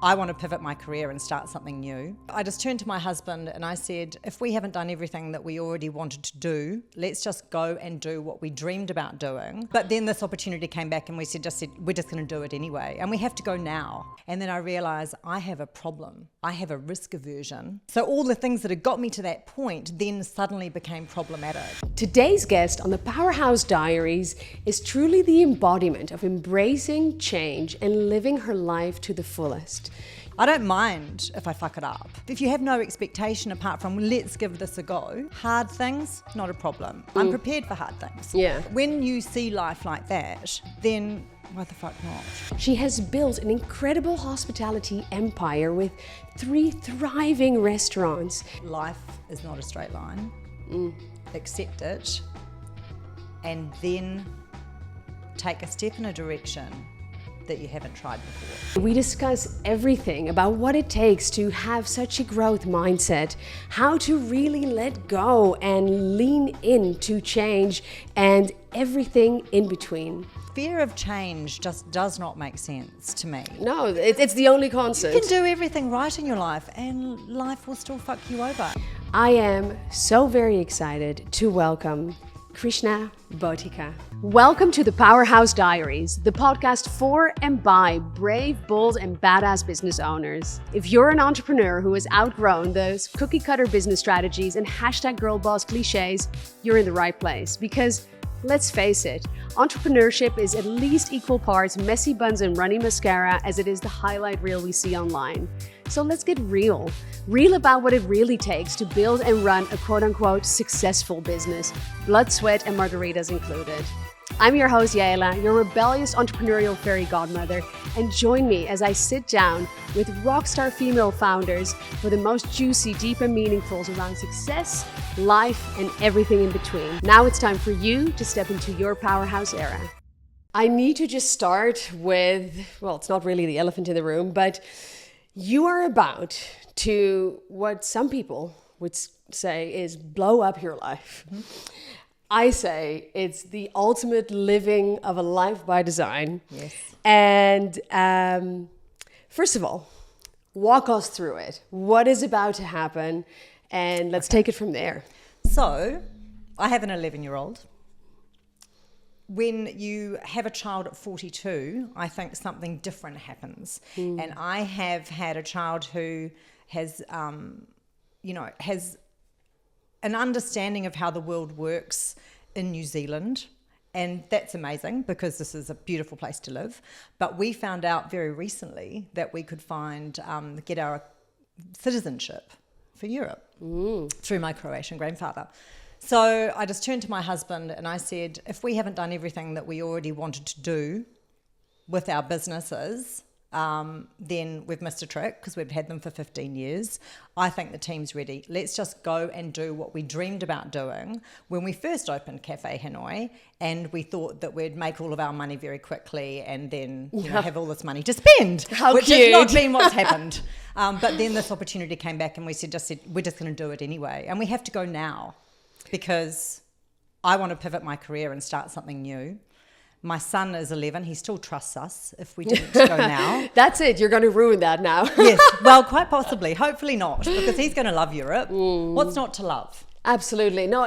I want to pivot my career and start something new. I just turned to my husband and I said, if we haven't done everything that we already wanted to do, let's just go and do what we dreamed about doing. But then this opportunity came back and we said, we're just going to do it anyway. And we have to go now. And then I realized I have a problem. I have a risk aversion. So all the things that had got me to that point then suddenly became problematic. Today's guest on the Powerhouse Diaries is truly the embodiment of embracing change and living her life to the fullest. I don't mind if I fuck it up. If you have no expectation apart from let's give this a go, hard things, not a problem. I'm prepared for hard things. Yeah. When you see life like that, then why the fuck not? She has built an incredible hospitality empire with 3 thriving restaurants. Life is not a straight line. Accept it and then take a step in a direction that you haven't tried before. We discuss everything about what it takes to have such a growth mindset, how to really let go and lean into change, and everything in between. Fear of change just does not make sense to me. No, it's the only constant. You can do everything right in your life and life will still fuck you over. I am so very excited to welcome Krishna Botica. Welcome to the Powerhouse Diaries, the podcast for and by brave, bold, and badass business owners. If you're an entrepreneur who has outgrown those cookie-cutter business strategies and #girl boss cliches, you're in the right place. Because let's face it, entrepreneurship is at least equal parts messy buns and runny mascara as it is the highlight reel we see online. So let's get real. Real about what it really takes to build and run a quote-unquote successful business, blood, sweat, and margaritas included. I'm your host, Yaela, your rebellious entrepreneurial fairy godmother, and join me as I sit down with rockstar female founders for the most juicy, deep, and meaningfuls around success, life, and everything in between. Now it's time for you to step into your powerhouse era. I need to just start with, well, it's not really the elephant in the room, but you are about to what some people would say is blow up your life. I say it's the ultimate living of a life by design. Yes. And first of all, walk us through it. What is about to happen? And let's take it from there. So, I have an 11-year-old. When you have a child at 42, I think something different happens. And I have had a child who has, has an understanding of how the world works in New Zealand. And that's amazing because this is a beautiful place to live. But we found out very recently that we could get our citizenship for Europe through my Croatian grandfather. So I just turned to my husband and I said, if we haven't done everything that we already wanted to do with our businesses, then we've missed a trick because we've had them for 15 years. I think the team's ready. Let's just go and do what we dreamed about doing when we first opened Café Hanoi, and we thought that we'd make all of our money very quickly and then have all this money to spend, which has not been what's happened. But then this opportunity came back and we said, we're just going to do it anyway. And we have to go now because I want to pivot my career and start something new. My son is 11. He still trusts us if we didn't go now. That's it. You're going to ruin that now. Yes. Well, quite possibly. Hopefully not, because he's going to love Europe. What's not to love? Absolutely. No,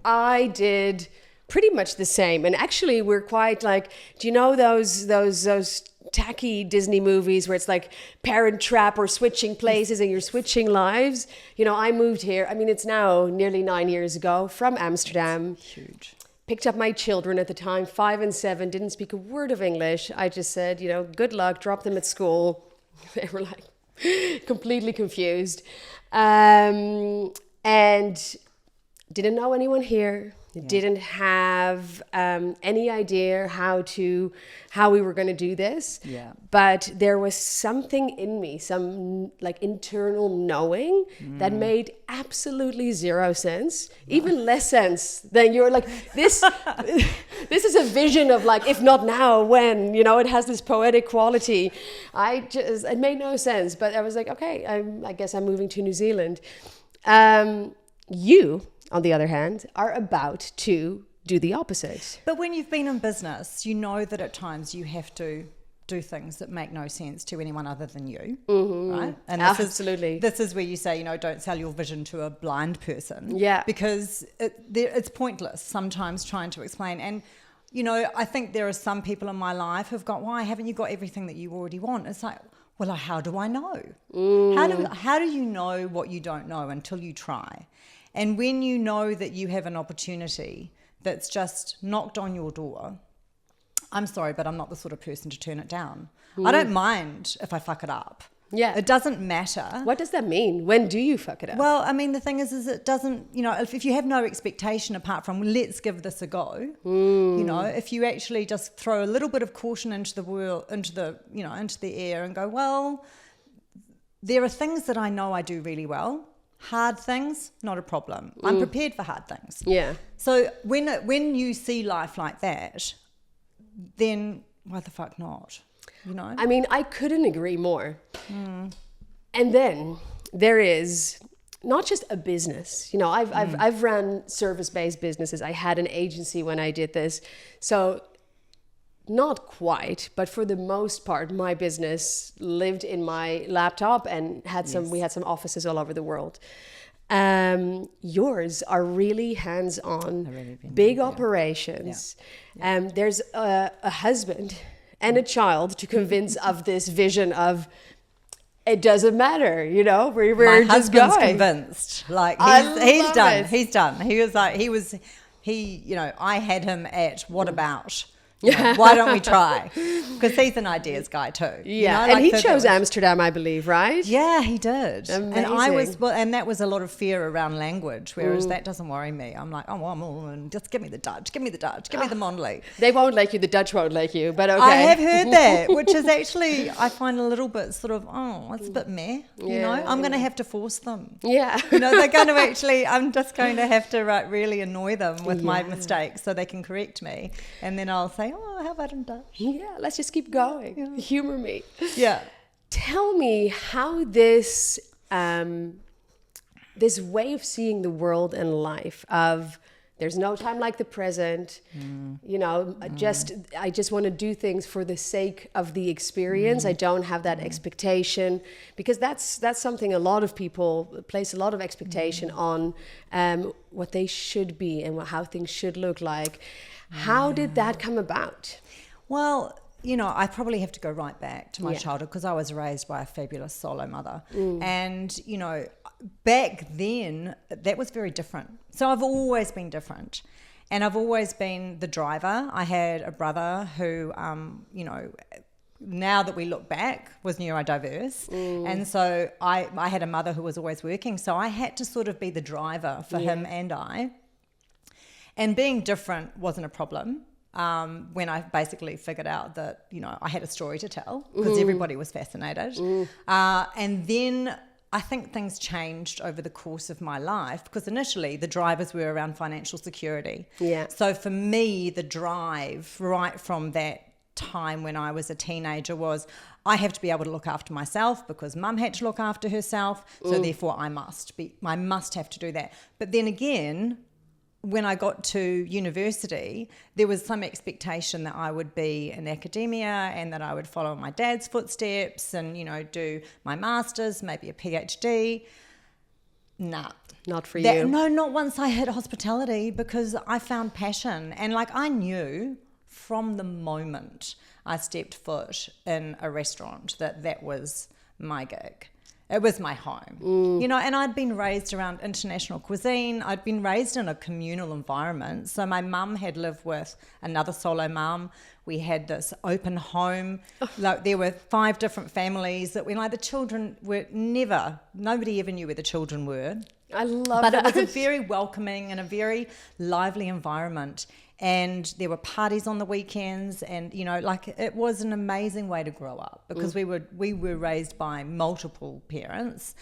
I did pretty much the same. And actually, we're quite like, do you know those tacky Disney movies where it's like Parent Trap or switching places and you're switching lives? You know, I moved here. I mean, it's now nearly 9 years ago from Amsterdam. That's huge. Picked up my children at the time, 5 and 7, didn't speak a word of English. I just said, good luck, drop them at school. They were like completely confused. And didn't know anyone here. Yeah. Didn't have any idea how we were going to do this. Yeah. But there was something in me, some like internal knowing that made absolutely zero sense, even less sense than you're like, this is a vision of like, if not now, when, it has this poetic quality. It made no sense, but I was like, okay, I guess I'm moving to New Zealand. You, on the other hand, are about to do the opposite. But when you've been in business, you know that at times you have to do things that make no sense to anyone other than you, Mm-hmm. right? And Absolutely. This is where you say, you know, don't sell your vision to a blind person. Yeah. Because it's pointless sometimes trying to explain. And, you know, I think there are some people in my life who've got, why haven't you got everything that you already want? It's like, well, how do I know? How do you know what you don't know until you try? And when you know that you have an opportunity that's just knocked on your door, I'm sorry, but I'm not the sort of person to turn it down. I don't mind if I fuck it up. Yeah. It doesn't matter. What does that mean? When do you fuck it up? Well, I mean, the thing is it doesn't, you know, if you have no expectation apart from let's give this a go, you know, if you actually just throw a little bit of caution into the world, into the air and go, well, there are things that I know I do really well. Hard things, not a problem. I'm prepared for hard things. Yeah. So when you see life like that, then why the fuck not? You know? I mean, I couldn't agree more. And then there is not just a business. You know, I've run service-based businesses. I had an agency when I did this. So not quite, but for the most part, my business lived in my laptop and we had some offices all over the world. Yours are really hands-on, big operations. Yeah. There's a husband and a child to convince of this vision of it doesn't matter, you know, we're My just husband's going. convinced. Like He's done. He's done. I had him at what about? You know, why don't we try? Because he's an ideas guy too. Yeah, you know, and like he chose Amsterdam, I believe, right? Yeah, he did. Amazing. And that was a lot of fear around language, whereas that doesn't worry me. I'm like, just give me the Dutch, give me the Mondelez. They won't like you, the Dutch won't like you, but okay. I have heard that, which is actually, I find a little bit sort of, it's a bit meh, you know? I'm going to have to force them. Yeah. You know, they're going to actually, I'm just going to have to really annoy them with my mistakes so they can correct me. And then I'll say, how about in Dutch? Yeah, let's just keep going. Yeah. Humor me. Yeah. Tell me how this way of seeing the world and life of there's no time like the present, you know, I just want to do things for the sake of the experience. I don't have that expectation, because that's something a lot of people place a lot of expectation on, what they should be and how things should look like. How did that come about? Well, you know, I probably have to go right back to my childhood, because I was raised by a fabulous solo mother. And, you know, back then, that was very different. So I've always been different. And I've always been the driver. I had a brother who, you know, now that we look back, was neurodiverse. And so I had a mother who was always working. So I had to sort of be the driver for him and I. And being different wasn't a problem. When I basically figured out that, you know, I had a story to tell, because everybody was fascinated. And then I think things changed over the course of my life, because initially the drivers were around financial security. Yeah. So for me, the drive right from that time when I was a teenager was, I have to be able to look after myself, because mum had to look after herself. So therefore I must have to do that. But then again, when I got to university, there was some expectation that I would be in academia and that I would follow my dad's footsteps and, you know, do my master's, maybe a PhD. Nah. Not for you. No, not once I hit hospitality, because I found passion. And like, I knew from the moment I stepped foot in a restaurant that was my gig. It was my home, you know, and I'd been raised around international cuisine. I'd been raised in a communal environment. So my mum had lived with another solo mum. We had this open home. Like, there were 5 different families that the children were nobody ever knew where the children were. I love that. But it was a very welcoming and a very lively environment. And there were parties on the weekends, and, you know, like, it was an amazing way to grow up, because we were raised by multiple parents.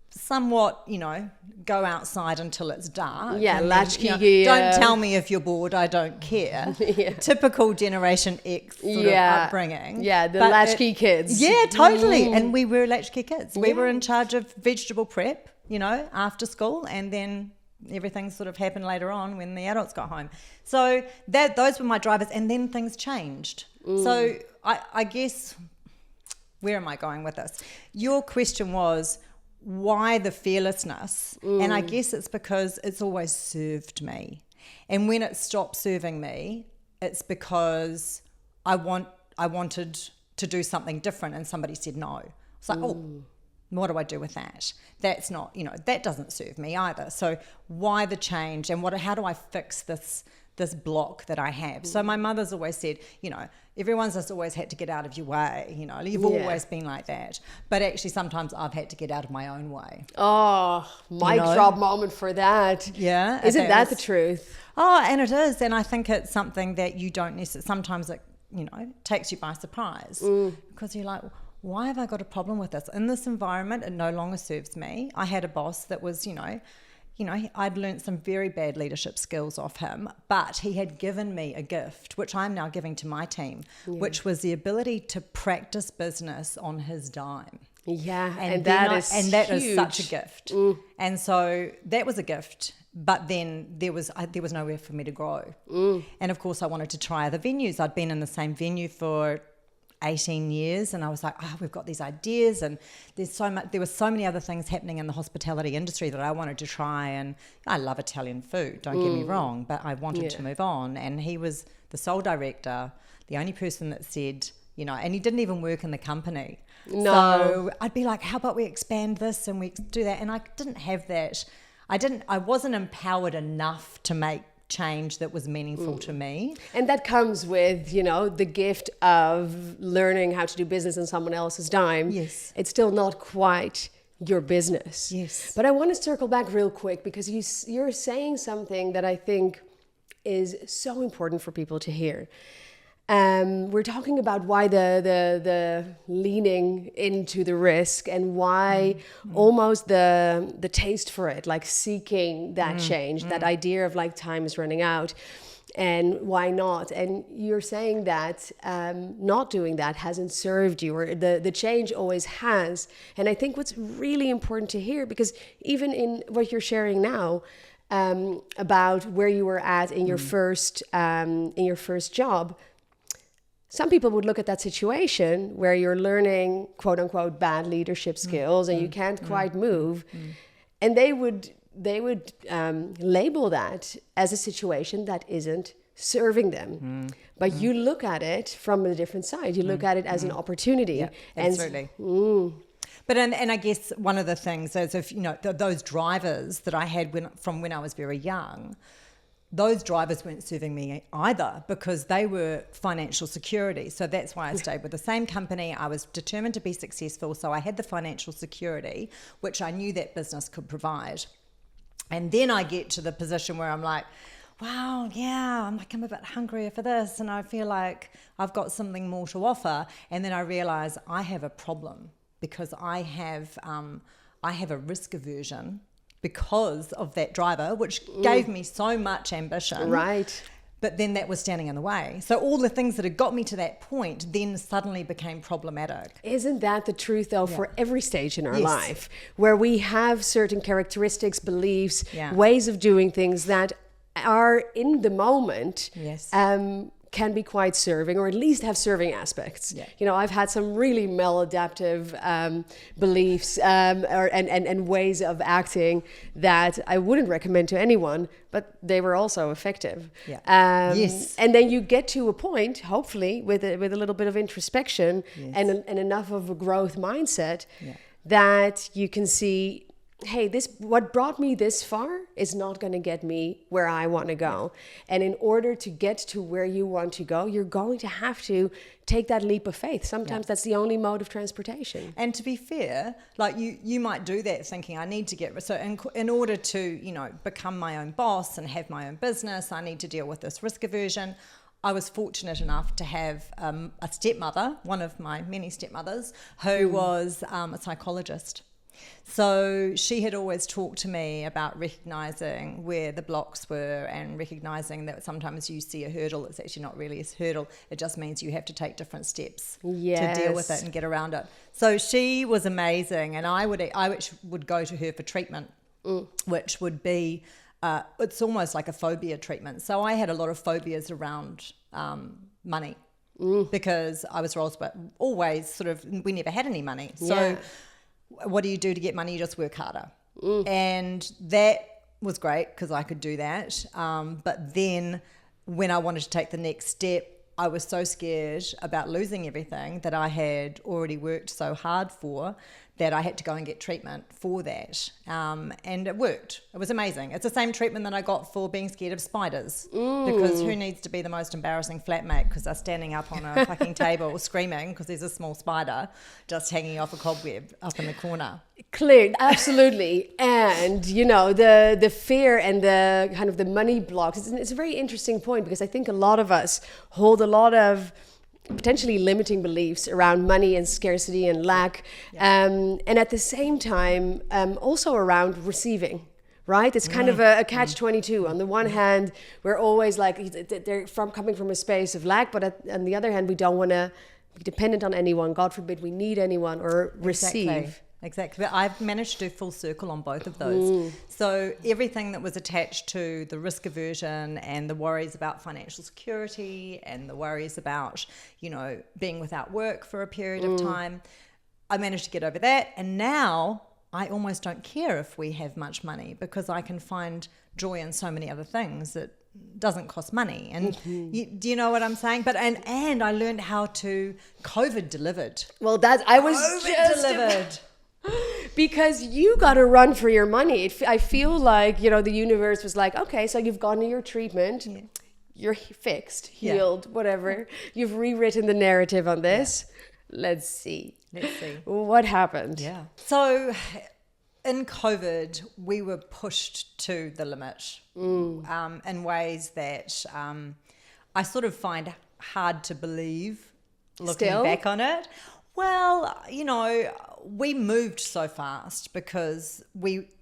Somewhat, you know, go outside until it's dark. Yeah, latchkey. You know, don't tell me if you're bored, I don't care. Typical Generation X sort of upbringing. Yeah, the latchkey kids. Yeah, totally. And we were latchkey kids. We were in charge of vegetable prep, you know, after school, and then everything sort of happened later on when the adults got home. So those were my drivers, and then things changed. So I guess, where am I going with this? Your question was, why the fearlessness? And I guess it's because it's always served me. And when it stopped serving me, it's because I wanted to do something different and somebody said no. It's like, what do I do with that? That's not, that doesn't serve me either. So why the change, and how do I fix this block that I have? So my mother's always said, everyone's just always had to get out of your way. You've always been like that. But actually sometimes I've had to get out of my own way. Oh, mic drop moment for that. Yeah. Isn't that the truth? Oh, and it is. And I think it's something that you don't necessarily, sometimes it, takes you by surprise because you're like, why have I got a problem with this? In this environment, it no longer serves me. I had a boss that was, I'd learned some very bad leadership skills off him, but he had given me a gift, which I'm now giving to my team, which was the ability to practice business on his dime. Yeah, and that is such a gift. And so that was a gift. But then there was nowhere for me to grow. And of course I wanted to try other venues. I'd been in the same venue for 18 years and I was like, we've got these ideas and there were so many other things happening in the hospitality industry that I wanted to try. And I love Italian food, don't get me wrong, but I wanted to move on. And he was the sole director, the only person that said, and he didn't even work in the company. No. So I'd be like, how about we expand this and we do that? And I didn't have that. I wasn't empowered enough to make change that was meaningful to me. And that comes with, the gift of learning how to do business on someone else's dime. Yes. It's still not quite your business. Yes. But I want to circle back real quick because you're saying something that I think is so important for people to hear. We're talking about why the leaning into the risk and why almost the taste for it, like seeking that change, that idea of like time is running out and why not? And you're saying that not doing that hasn't served you, or the change always has. And I think what's really important to hear, because even in what you're sharing now, about where you were at in your first job, some people would look at that situation where you're learning quote unquote bad leadership skills and you can't quite move, and they would label that as a situation that isn't serving them. But you look at it from a different side. You look at it as an opportunity. Yeah, absolutely. But and I guess one of the things is, if those drivers that I had from when I was very young, those drivers weren't serving me either because they were financial security. So that's why I stayed with the same company. I was determined to be successful. So I had the financial security, which I knew that business could provide. And then I get to the position where I'm like, wow, yeah, I'm a bit hungrier for this. And I feel like I've got something more to offer. And then I realize I have a problem because I have a risk aversion because of that driver, which gave me so much ambition. Right. But then that was standing in the way. So all the things that had got me to that point then suddenly became problematic. Isn't that the truth, though, for every stage in our life, where we have certain characteristics, beliefs, ways of doing things that are in the moment, can be quite serving, or at least have serving aspects. Yeah. I've had some really maladaptive beliefs and ways of acting that I wouldn't recommend to anyone, but they were also effective. Yeah. And then you get to a point, hopefully, with a little bit of introspection and enough of a growth mindset that you can see, hey, what brought me this far is not going to get me where I want to go. And in order to get to where you want to go, you're going to have to take that leap of faith. Sometimes that's the only mode of transportation. And to be fair, like you might do that thinking, I need to so in order to, become my own boss and have my own business, I need to deal with this risk aversion. I was fortunate enough to have a stepmother, one of my many stepmothers, who was a psychologist. So she had always talked to me about recognizing where the blocks were and recognizing that sometimes you see a hurdle, it's actually not really a hurdle, it just means you have to take different steps to deal with it and get around it. So she was amazing, and I would go to her for treatment, which would be it's almost like a phobia treatment. So I had a lot of phobias around money. because I was always sort of, we never had any money. So what do you do to get money? You just work harder. And that was great because I could do that. But then when I wanted to take the next step, I was so scared about losing everything that I had already worked so hard for, that I had to go and get treatment for that. And it worked. It was amazing. It's the same treatment that I got for being scared of spiders. Because who needs to be the most embarrassing flatmate because they're standing up on a fucking table screaming because there's a small spider just hanging off a cobweb up in the corner. Clear, absolutely. And, you know, the fear and the kind of the money blocks, it's a very interesting point, because I think a lot of us hold a lot of potentially limiting beliefs around money and scarcity and lack. And at the same time, also around receiving. Right? It's kind of a catch-22. On the one hand, we're always like, they're coming from a space of lack, but on the other hand, we don't want to be dependent on anyone. God forbid we need anyone or receive. Exactly. But I've managed to do full circle on both of those. So everything that was attached to the risk aversion and the worries about financial security and the worries about, you know, being without work for a period of time, I managed to get over that. And now I almost don't care if we have much money, because I can find joy in so many other things that doesn't cost money. And do you know what I'm saying? But and I learned how to COVID delivered. Well, I was COVID delivered. Because you got to run for your money. I feel like, you know, the universe was like, okay, so you've gone to your treatment, you're fixed, healed, whatever. You've rewritten the narrative on this. Let's see. What happened? Yeah. So in COVID, we were pushed to the limit in ways that I sort of find hard to believe looking back on it. Well, you know, we moved so fast because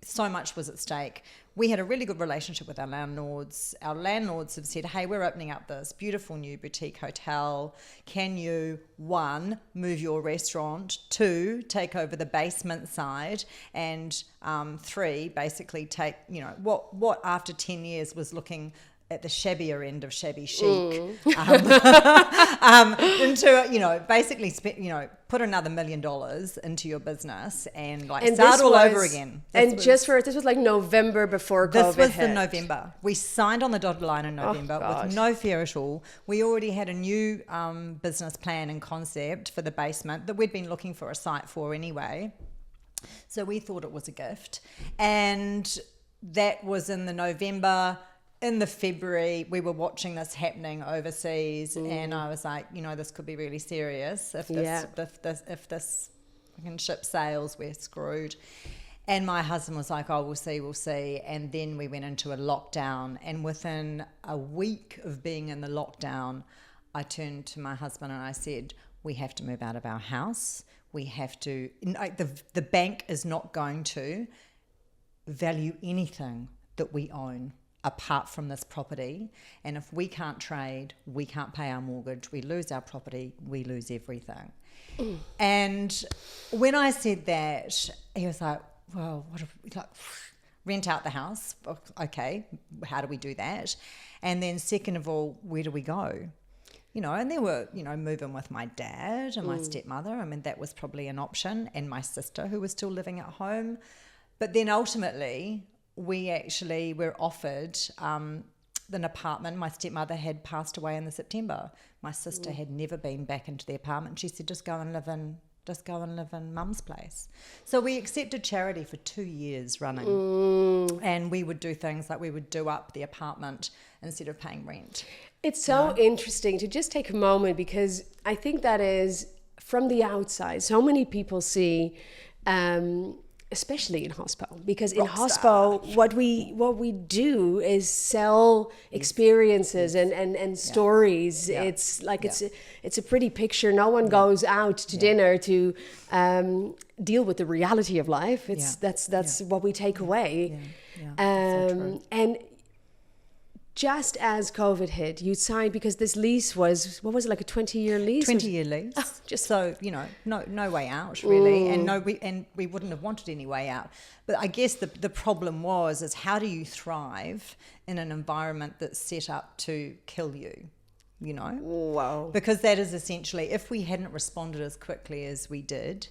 so much was at stake. We had a really good relationship with our landlords. Our landlords have said, hey, we're opening up this beautiful new boutique hotel. Can you, 1, move your restaurant, 2, take over the basement side, and 3, basically take, you know, what after 10 years was looking at the shabbier end of shabby chic, into, you know, basically put another $1 million into your business and start all over again. This was like November before COVID This was hit. the November. We signed on the dotted line in November with no fear at all. We already had a new business plan and concept for the basement that we'd been looking for a site for anyway. So we thought it was a gift. And that was in the November. In the February, we were watching this happening overseas, and I was like, you know, this could be really serious. If this fucking ship sails, we're screwed. And my husband was like, oh, we'll see. And then we went into a lockdown, and within a week of being in the lockdown, I turned to my husband and I said, we have to move out of our house. We have to, the bank is not going to value anything that we own apart from this property, and if we can't trade, we can't pay our mortgage, we lose our property, we lose everything. And when I said that, he was like, well, what if we rent out the house? Okay, how do we do that? And then second of all, where do we go? You know, and there were, you know, moving with my dad and my stepmother. I mean, that was probably an option, and my sister who was still living at home. But then ultimately, we actually were offered an apartment. My stepmother had passed away in the September. My sister had never been back into the apartment. She said, just go and live in mum's place. So we accepted charity for 2 years running. And we would do things like we would do up the apartment instead of paying rent. It's so interesting to just take a moment, because I think that is, from the outside, so many people see especially in hospo, because in hospo what we do is sell experiences and stories. It's like it's a pretty picture. No one goes out to dinner to deal with the reality of life. That's what we take away. So and just as COVID hit, you signed, because this lease was, what was it, like a 20-year lease? 20-year lease. Just so, you know, no way out really, and we wouldn't have wanted any way out. But I guess the problem is how do you thrive in an environment that's set up to kill you? Wow. Because that is essentially, if we hadn't responded as quickly as we did,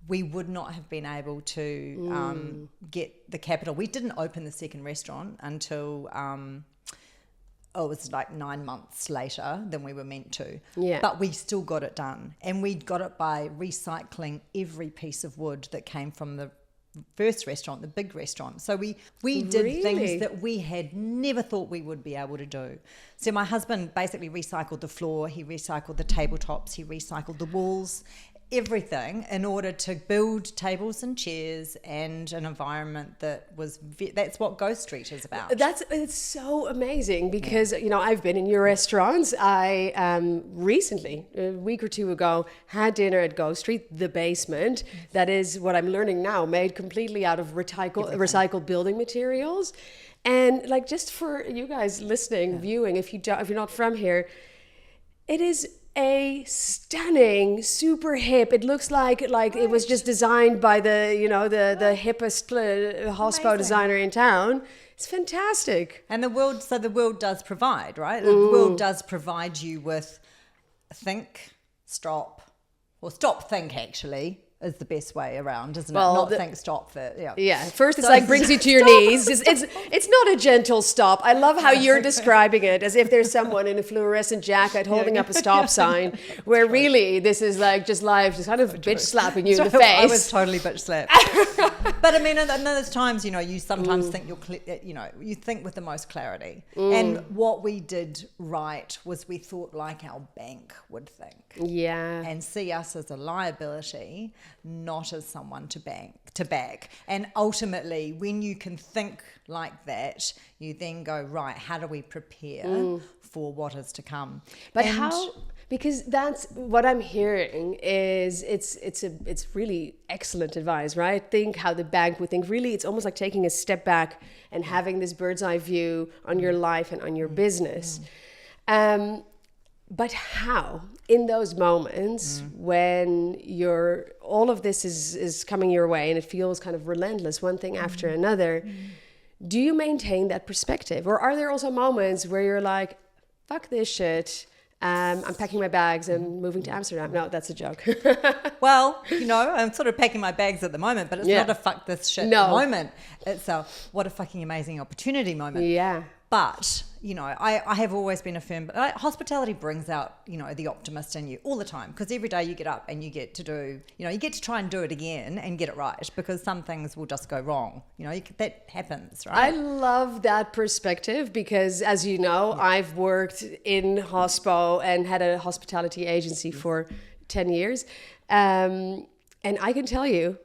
we would not have been able to get the capital. We didn't open the second restaurant until it was like 9 months later than we were meant to. Yeah. But we still got it done. And we got it by recycling every piece of wood that came from the first restaurant, the big restaurant. So we did things that we had never thought we would be able to do. So my husband basically recycled the floor, he recycled the tabletops, he recycled the walls, everything, in order to build tables and chairs and an environment that was that's what Ghost Street is about. It's so amazing because I've been in your restaurants. I recently, a week or two ago, had dinner at Ghost Street, the basement. That is what I'm learning now, made completely out of recycled building materials. And like, just for you guys listening, viewing, if you're not from here, it is a stunning, super hip. It looks like it was just designed by the hippest hospo designer in town. It's fantastic. And the world does provide, right? The world does provide you with think, stop, think actually. Is the best way around, isn't it? Not think, stop, Yeah. First, it's like brings you to your knees. It's not a gentle stop. I love how you're describing it as if there's someone in a fluorescent jacket holding up a stop sign, where really this is like just life, just kind of bitch slapping you in the face. I was totally bitch slapped. But I mean, and there's times, you sometimes think you think with the most clarity. And what we did right was we thought like our bank would think. Yeah. And see us as a liability, not as someone to back. And ultimately, when you can think like that, you then go, right, how do we prepare for what is to come? But because that's what I'm hearing is it's really excellent advice, right? Think how the bank would think. Really, it's almost like taking a step back and having this bird's eye view on your life and on your business. But how, in those moments when all of this is coming your way and it feels kind of relentless, one thing after another, do you maintain that perspective? Or are there also moments where you're like, fuck this shit, I'm packing my bags and moving to Amsterdam? No, that's a joke. Well, I'm sort of packing my bags at the moment, but it's not a fuck this shit moment. It's a what a fucking amazing opportunity moment. Yeah. But, I have always been a firm, hospitality brings out, the optimist in you all the time, because every day you get up and you get to do, you get to try and do it again and get it right, because some things will just go wrong. That happens, right? I love that perspective because, as you know, I've worked in hospo and had a hospitality agency for 10 years. And I can tell you,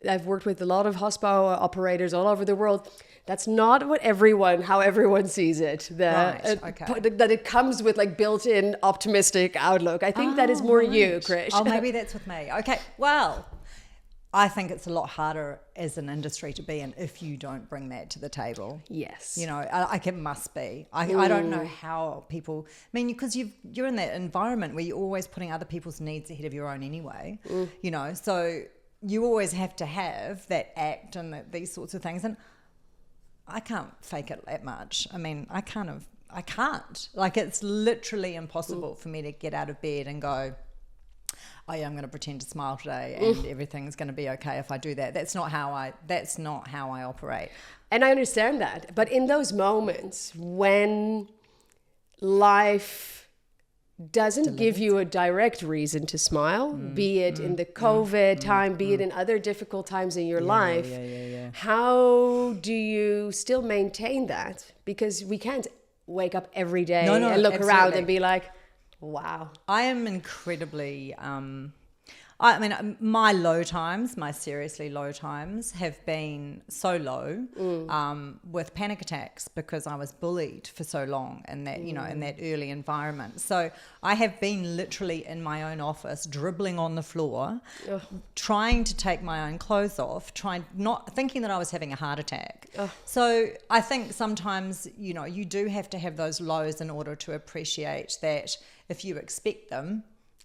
I've worked with a lot of hospo operators all over the world. That's not how everyone sees it. That it comes with like built-in optimistic outlook. I think that is more you, Krish. Oh, maybe that's with me. Okay, well, I think it's a lot harder as an industry to be in if you don't bring that to the table. Yes. It must be. I don't know how people, because you're in that environment where you're always putting other people's needs ahead of your own anyway, so you always have to have that act and these sorts of things. And I can't fake it that much. I can't. Like, it's literally impossible for me to get out of bed and go, oh yeah, I'm going to pretend to smile today and everything's going to be okay if I do that. That's not how I operate. And I understand that. But in those moments when life doesn't give you a direct reason to smile, be it in the COVID time, be it in other difficult times in your life. How do you still maintain that? Because we can't wake up every day and look around and be like, wow. I am incredibly... my low times, my seriously low times have been so low with panic attacks because I was bullied for so long in that, in that early environment. So I have been literally in my own office, dribbling on the floor, trying to take my own clothes off, not thinking that I was having a heart attack. So I think sometimes, you do have to have those lows in order to appreciate that if you expect them,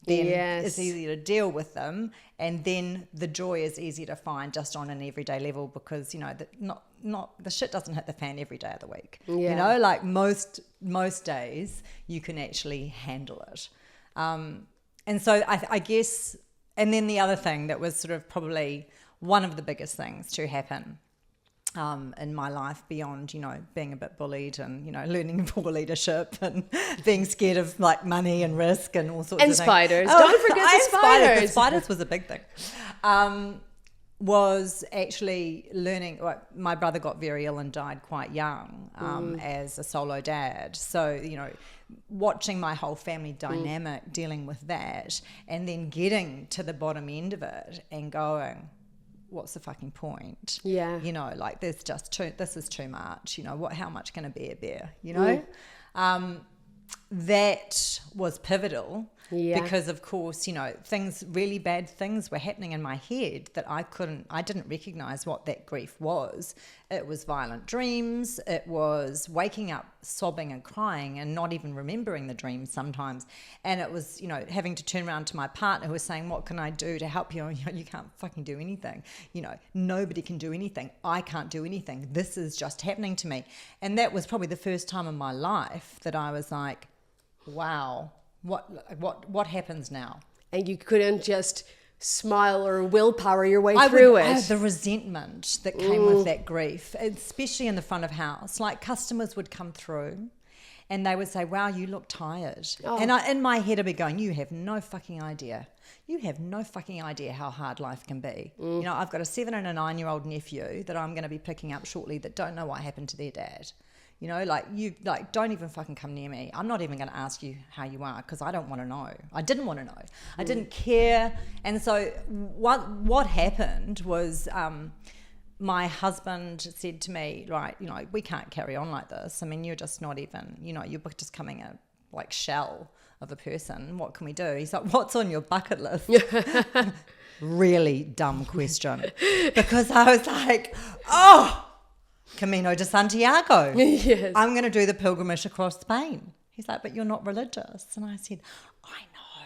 then Yes. it's easier to deal with them, and then the joy is easier to find just on an everyday level, because not the shit doesn't hit the fan every day of the week. Yeah. Like most days you can actually handle it. And so I guess, and then the other thing that was sort of probably one of the biggest things to happen in my life, beyond, being a bit bullied and, learning poor leadership and being scared of like money and risk and all sorts And of things. spiders. Don't forget the spiders. The spiders was a big thing. Was actually learning. My brother got very ill and died quite young as a solo dad. So, watching my whole family dynamic, dealing with that, and then getting to the bottom end of it and going, what's the fucking point? Yeah. Like this is too much. How much can a bear bear? That was pivotal. Yeah. Because of course, really bad things were happening in my head that I didn't recognize what that grief was. It was violent dreams. It was waking up sobbing and crying and not even remembering the dreams sometimes. And it was, having to turn around to my partner who was saying, what can I do to help you? You can't fucking do anything. Nobody can do anything. I can't do anything. This is just happening to me. And that was probably the first time in my life that I was like, wow, what happens now? And you couldn't just smile or willpower your way through it. The resentment that came with that grief, especially in the front of house. Like, customers would come through and they would say, wow, you look tired. Oh. And in my head I'd be going, you have no fucking idea. You have no fucking idea how hard life can be. I've got a 7 and a 9-year-old nephew that I'm going to be picking up shortly that don't know what happened to their dad. Don't even fucking come near me. I'm not even going to ask you how you are, because I don't want to know. I didn't want to know. I didn't care. And so what happened was my husband said to me, right, we can't carry on like this. I mean, you're just not even, you're just coming a like shell of a person. What can we do? He's like, what's on your bucket list? Really dumb question. Because I was like, Camino de Santiago. Yes. I'm going to do the pilgrimage across Spain. He's like, but you're not religious. And I said, I know.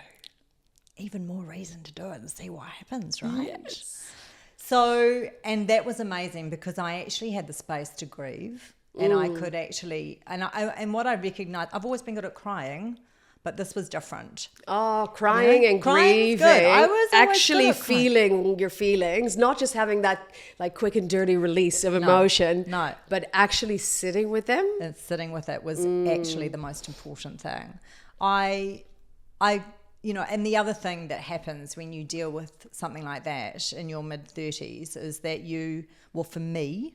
Even more reason to do it and see what happens, right? Yes. So, and that was amazing, because I actually had the space to grieve, and I could actually, and what I recognized, I've always been good at crying, but this was different. Oh, crying and Crying's grieving. good. I was actually feeling your feelings, not just having that like quick and dirty release of emotion. No. But actually sitting with them. And sitting with it was actually the most important thing. And the other thing that happens when you deal with something like that in your mid-30s is that for me,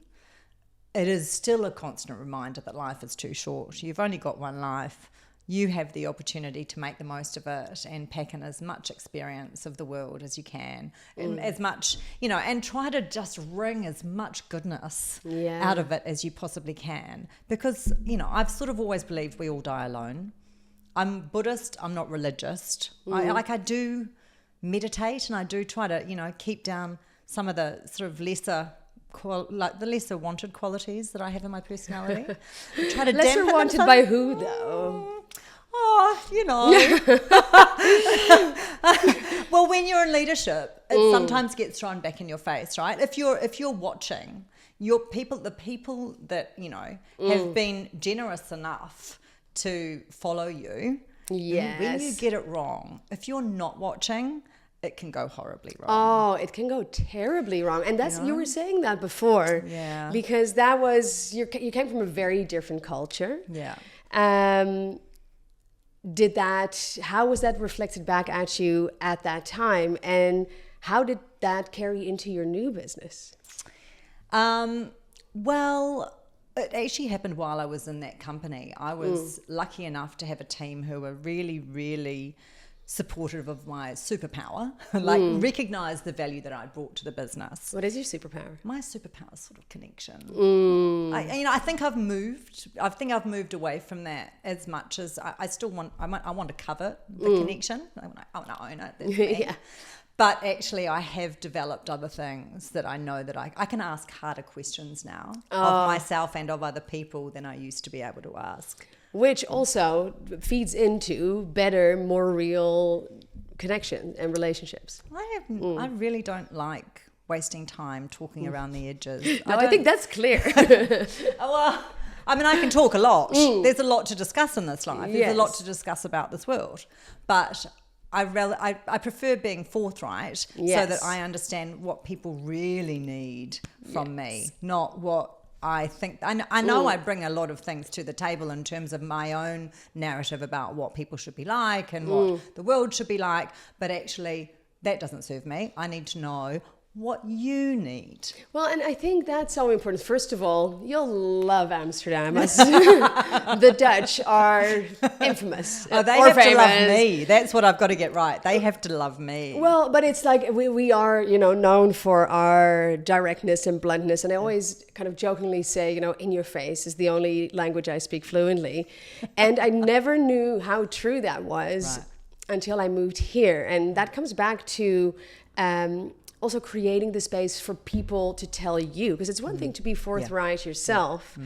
it is still a constant reminder that life is too short. You've only got one life. You have the opportunity to make the most of it and pack in as much experience of the world as you can, and as much, and try to just wring as much goodness out of it as you possibly can. Because, I've sort of always believed we all die alone. I'm Buddhist, I'm not religious. I do meditate, and I do try to, keep down some of the sort of lesser wanted qualities that I have in my personality. I try to lesser dampen wanted them by who though? Well, when you're in leadership, it sometimes gets thrown back in your face, right? If you're watching the people that have been generous enough to follow you. Yes. When you get it wrong, if you're not watching, it can go horribly wrong. Oh, it can go terribly wrong. And that's, you were saying that before. Yeah. Because that was, you came from a very different culture. Yeah. How was that reflected back at you at that time? And how did that carry into your new business? Well, it actually happened while I was in that company. I was lucky enough to have a team who were really, really supportive of my superpower, recognized the value that I brought to the business. What is your superpower? My superpower is sort of connection. I think I've moved away from that as much as I still want. I want to cover the connection. I want to own it. That's me. Yeah. But actually, I have developed other things that I know that I can ask harder questions now of myself and of other people than I used to be able to ask. Which also feeds into better, more real connection and relationships. I really don't like wasting time talking around the edges. No, I think that's clear. Well, I mean, I can talk a lot. There's a lot to discuss in this life. There's a lot to discuss about this world. But I prefer being forthright so that I understand what people really need from me, not what I think. I know I bring a lot of things to the table in terms of my own narrative about what people should be like and what the world should be like, but actually that doesn't serve me. I need to know what you need. Well, and I think that's so important. First of all, you'll love Amsterdam. The Dutch are infamous. Oh, they or have famous. to love me. That's what I've got to get right. They have to love me. Well, but it's like we are, known for our directness and bluntness. And I always kind of jokingly say, in your face is the only language I speak fluently. And I never knew how true that was until I moved here. And that comes back to also creating the space for people to tell you, because it's one thing to be forthright yourself.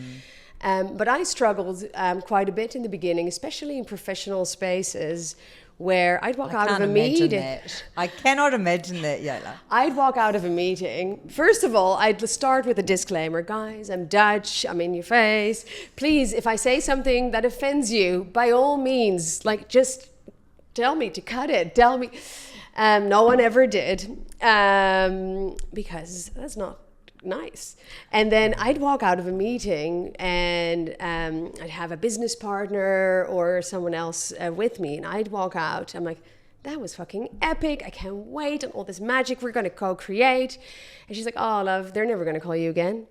But I struggled quite a bit in the beginning, especially in professional spaces where I'd walk out of a meeting. I cannot imagine that, Yola. I'd walk out of a meeting. First of all, I'd start with a disclaimer. Guys, I'm Dutch. I'm in your face. Please, if I say something that offends you, by all means, just tell me to cut it. Tell me. No one ever did, because that's not nice. And then I'd walk out of a meeting and I'd have a business partner or someone else with me, and I'd walk out. I'm like, that was fucking epic. I can't wait. And all this magic we're going to co-create. And she's like, oh, love, they're never going to call you again.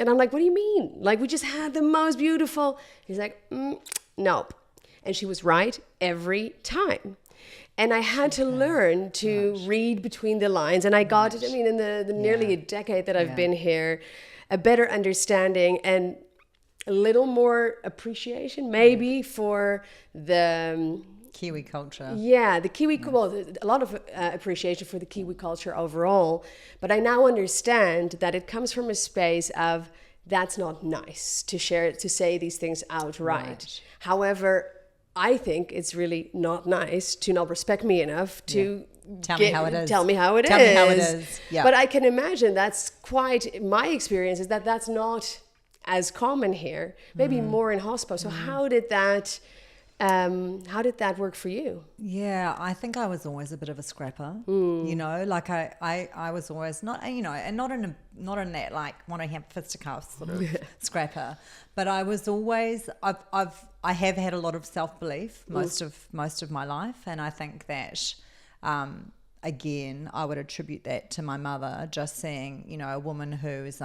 And I'm like, what do you mean? We just had the most beautiful. He's like, nope. And she was right every time. And I had to learn to read between the lines. And I got it, in the nearly a decade that I've been here, a better understanding and a little more appreciation maybe for the Kiwi culture. Yeah, the Kiwi, well, a lot of appreciation for the Kiwi culture overall. But I now understand that it comes from a space of that's not nice to share, to say these things outright. However, I think it's really not nice to not respect me enough to tell me how it is. Tell me how it is. Yeah. But I can imagine that's quite, my experience is that that's not as common here, maybe more in hospo. So how did that work for you? Yeah, I think I was always a bit of a scrapper, I was always not, and not in that want to have fisticuffs sort of scrapper, but I was always, I have had a lot of self-belief most of my life. And I think that, again, I would attribute that to my mother, just seeing, a woman who is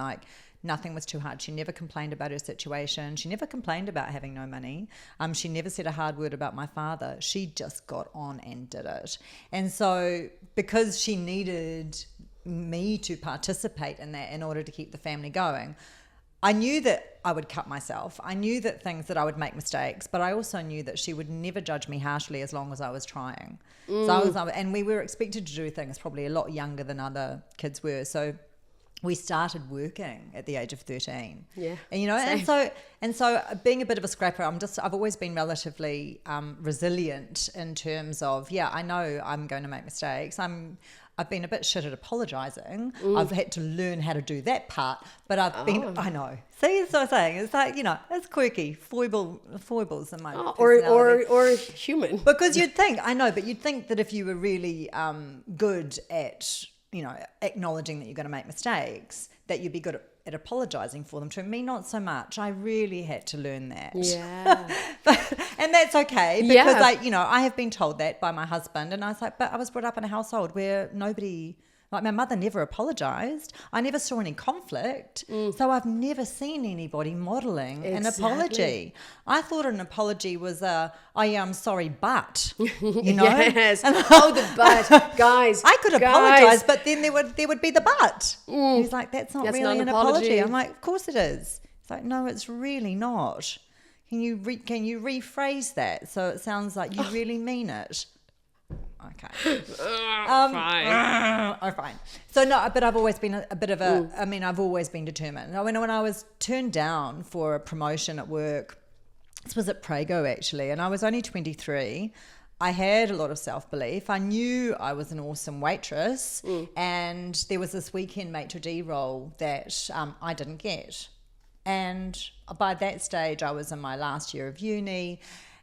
nothing was too hard. She never complained about her situation. She never complained about having no money. She never said a hard word about my father. She just got on and did it. And so because she needed me to participate in that in order to keep the family going, I knew that I would cut myself. I knew that I would make mistakes, but I also knew that she would never judge me harshly as long as I was trying. And we were expected to do things probably a lot younger than other kids were. So we started working at the age of 13. Yeah. And so being a bit of a scrapper, I've always been relatively resilient in terms of, I know I'm going to make mistakes. I've been a bit shit at apologising. I've had to learn how to do that part, but I know. See, that's what I'm saying. It's it's quirky, foibles in my personality. Or human. Because you'd think that if you were really good at, acknowledging that you're going to make mistakes, that you'd be good at apologising for them. To me, not so much. I really had to learn that. Yeah. And that's okay, because I have been told that by my husband, and I was like, but I was brought up in a household where nobody, my mother never apologised. I never saw any conflict. So I've never seen anybody modelling an apology. I thought an apology was I'm sorry, but, Yes. The but. Guys. I could apologise, but then there would be the but. He's like, that's really not an apology. I'm like, of course it is. It's like, no, it's really not. Can you rephrase that so it sounds like you really mean it? Okay. Fine. So no, but I've always been a bit of a, I've always been determined. When I was turned down for a promotion at work, this was at Prego actually, and I was only 23. I had a lot of self-belief. I knew I was an awesome waitress, and there was this weekend maitre d' role that I didn't get. And by that stage, I was in my last year of uni,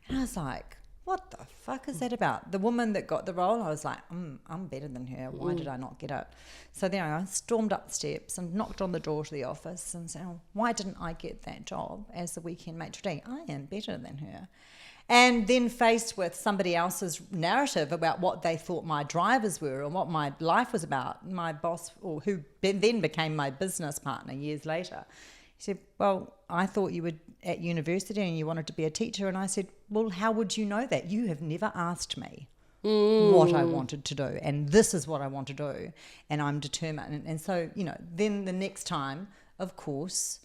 and I was like, what the fuck is that about? The woman that got the role, I was like, I'm better than her. Why did I not get it? So then I stormed up the steps and knocked on the door to the office and said, why didn't I get that job as the weekend maitre d'? I am better than her. And then faced with somebody else's narrative about what they thought my drivers were or what my life was about, my boss, or who then became my business partner years later, he said, well, I thought you were at university and you wanted to be a teacher. And I said, well, how would you know that? You have never asked me what I wanted to do. And this is what I want to do. And I'm determined. And so, then the next time, of course,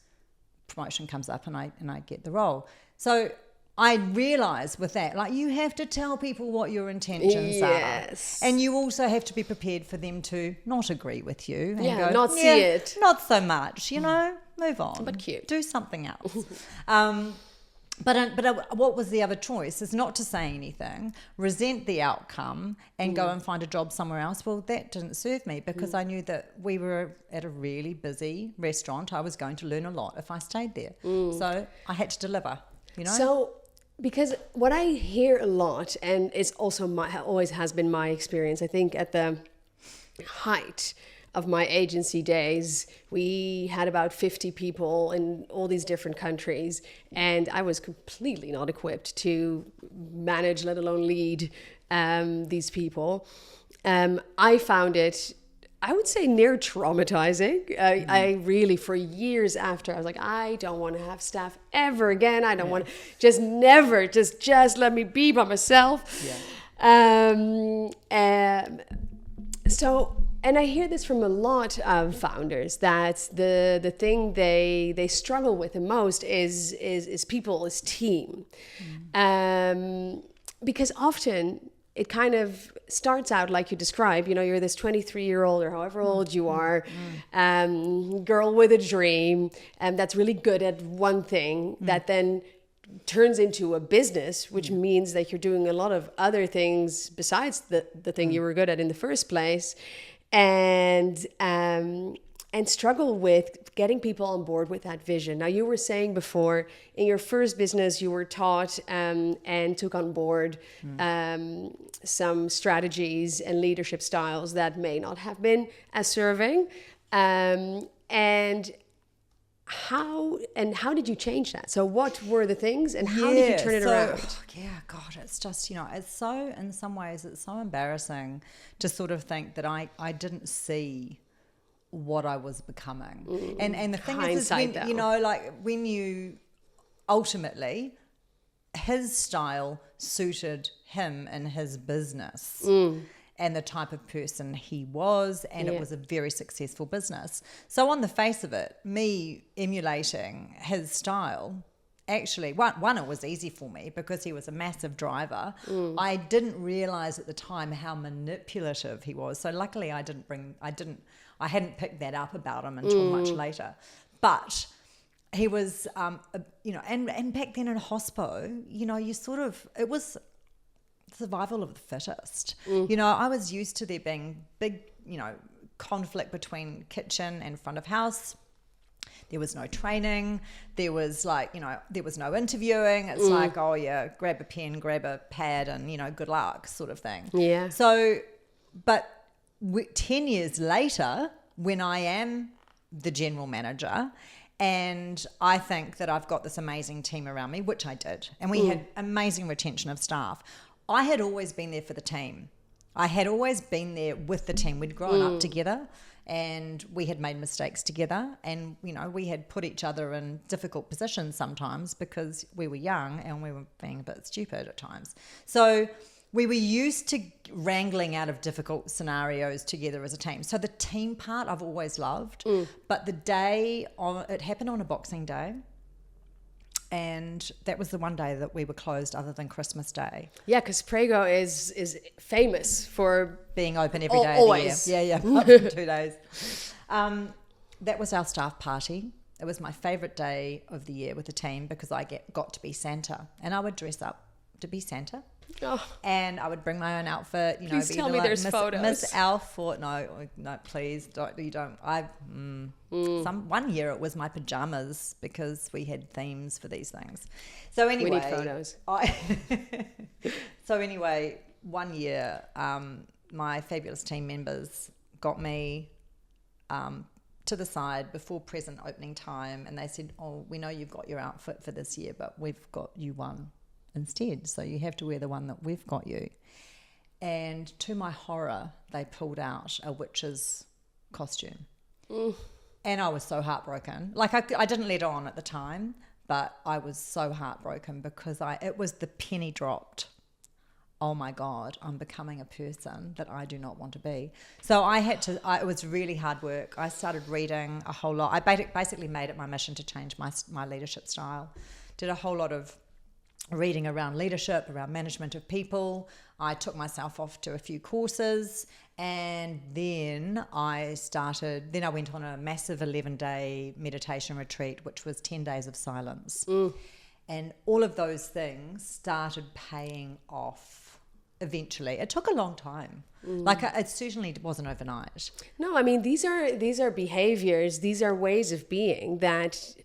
promotion comes up and I get the role. So I realize with that, like, you have to tell people what your intentions are. And you also have to be prepared for them to not agree with you. And go, not see it. Not so much, move on. But cute. Do something else. But what was the other choice is not to say anything, resent the outcome and go and find a job somewhere else. Well, that didn't serve me because I knew that we were at a really busy restaurant. I was going to learn a lot if I stayed there. So I had to deliver, So, because what I hear a lot, and it's also always has been my experience, I think at the height of my agency days, we had about 50 people in all these different countries, and I was completely not equipped to manage, let alone lead these people. I found it, I would say, near traumatizing. I really, for years after, I was like, I don't want to have staff ever again. I don't want to, just never, just let me be by myself. And I hear this from a lot of founders that the thing they struggle with the most is people, is team. Because often it kind of starts out like you describe, you're this 23-year-old or however old you are, girl with a dream, and that's really good at one thing that then turns into a business, which means that you're doing a lot of other things besides the thing you were good at in the first place. And struggle with getting people on board with that vision. Now, you were saying before, in your first business, you were taught and took on board some strategies and leadership styles that may not have been as serving. And how did you change that? So what were the things and how did you turn it around? God, it's just, it's so, in some ways, it's so embarrassing to sort of think that I didn't see what I was becoming. And the thing is when, when you ultimately, his style suited him and his business. And the type of person he was, and it was a very successful business. So on the face of it, me emulating his style, actually, one, it was easy for me because he was a massive driver. I didn't realize at the time how manipulative he was. So luckily I hadn't picked that up about him until much later. But he was, and back then in hospo, it was survival of the fittest. I was used to there being big, conflict between kitchen and front of house. There was no training. There was there was no interviewing. It's like, oh yeah, grab a pen, grab a pad and, good luck sort of thing. Yeah. So, but 10 years later, when I am the general manager and I think that I've got this amazing team around me, which I did, and we had amazing retention of staff, I had always been there for the team. I had always been there with the team. We'd grown up together and we had made mistakes together and, we had put each other in difficult positions sometimes because we were young and we were being a bit stupid at times. So we were used to wrangling out of difficult scenarios together as a team. So the team part I've always loved. But it happened on a Boxing Day. And that was the one day that we were closed other than Christmas Day. Yeah, because Prego is famous for being open every day always. of the year. Yeah, up for 2 days. That was our staff party. It was my favourite day of the year with the team because I got to be Santa. And I would dress up to be Santa And I would bring my own outfit, Please tell me there's photos. Miss Elf or no, please don't. You don't. One year it was my pajamas because we had themes for these things. So anyway, we need photos. So anyway, 1 year, my fabulous team members got me to the side before present opening time, and they said, "Oh, we know you've got your outfit for this year, but we've got you one instead, so you have to wear the one that we've got you." And to my horror, they pulled out a witch's costume. And I was so heartbroken. Like, I didn't let on at the time, but I was so heartbroken because it was the penny dropped. Oh my God, I'm becoming a person that I do not want to be. So it was really hard work. I started reading a whole lot. I basically made it my mission to change my leadership style. Did a whole lot of reading around leadership, around management of people. I took myself off to a few courses, and then I went on a massive 11-day meditation retreat, which was 10 days of silence. And all of those things started paying off eventually. It took a long time. Like, it certainly wasn't overnight. No, I mean, these are behaviors, these are ways of being that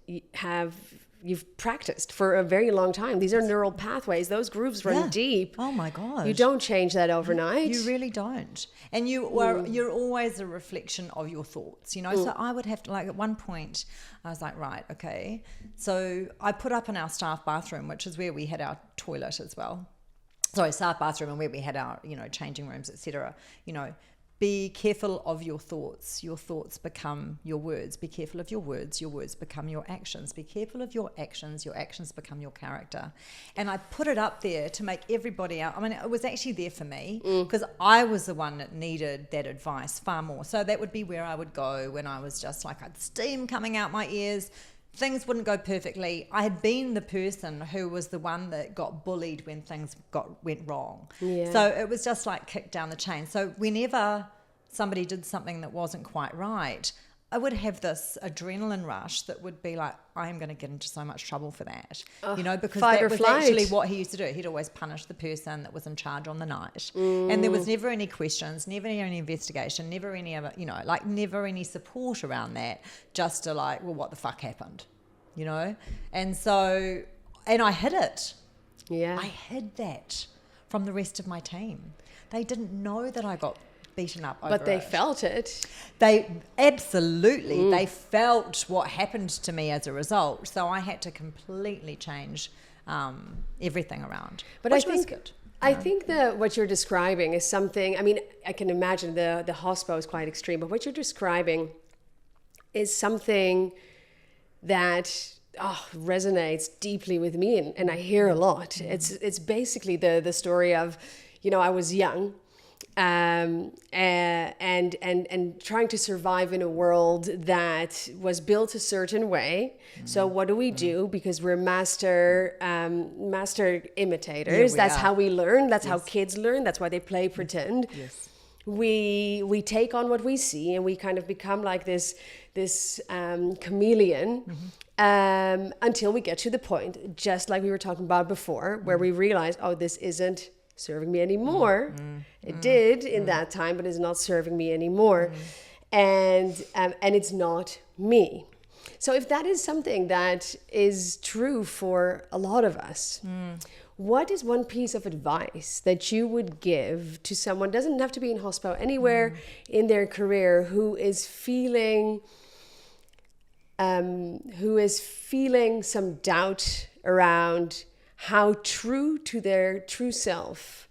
you've practiced for a very long time. These are neural pathways. Those grooves run deep. Oh my God. You don't change that overnight. You really don't. And you're always a reflection of your thoughts, So I would have to, like, at one point, I was like, right, okay. So I put up in our staff bathroom, which is where we had our toilet as well. Sorry, staff bathroom, and where we had our, changing rooms, etc. Be careful of your thoughts. Your thoughts become your words. Be careful of your words. Your words become your actions. Be careful of your actions. Your actions become your character. And I put it up there to make everybody out. I mean, it was actually there for me because I was the one that needed that advice far more. So that would be where I would go when I was just like, I'd steam coming out my ears. Things wouldn't go perfectly. I had been the person who was the one that got bullied when things went wrong. Yeah. So it was just like kicked down the chain. So whenever somebody did something that wasn't quite right, I would have this adrenaline rush that would be like, I am going to get into so much trouble for that. Because that was actually what he used to do. He'd always punish the person that was in charge on the night. And there was never any questions, never any investigation, never any other, never any support around that. Just to like, well, what the fuck happened? And so, and I hid it. Yeah. I hid that from the rest of my team. They didn't know that I got beaten up over But they felt it. They absolutely, they felt what happened to me as a result. So I had to completely change everything around. But I think that what you're describing is something, I mean, I can imagine the hospital is quite extreme, but what you're describing is something that resonates deeply with me, and I hear a lot. It's basically the story of, I was young, and trying to survive in a world that was built a certain way. So what do we do? Because we're master imitators. That's how we learn. That's how kids learn. That's why they play pretend. Yes. We take on what we see, and we kind of become like this chameleon until we get to the point, just like we were talking about before, where we realize, this isn't serving me anymore. It did in that time, but it's not serving me anymore. And it's not me. So if that is something that is true for a lot of us, what is one piece of advice that you would give to someone, doesn't have to be in hospital, anywhere in their career, who is feeling some doubt around how true to their true self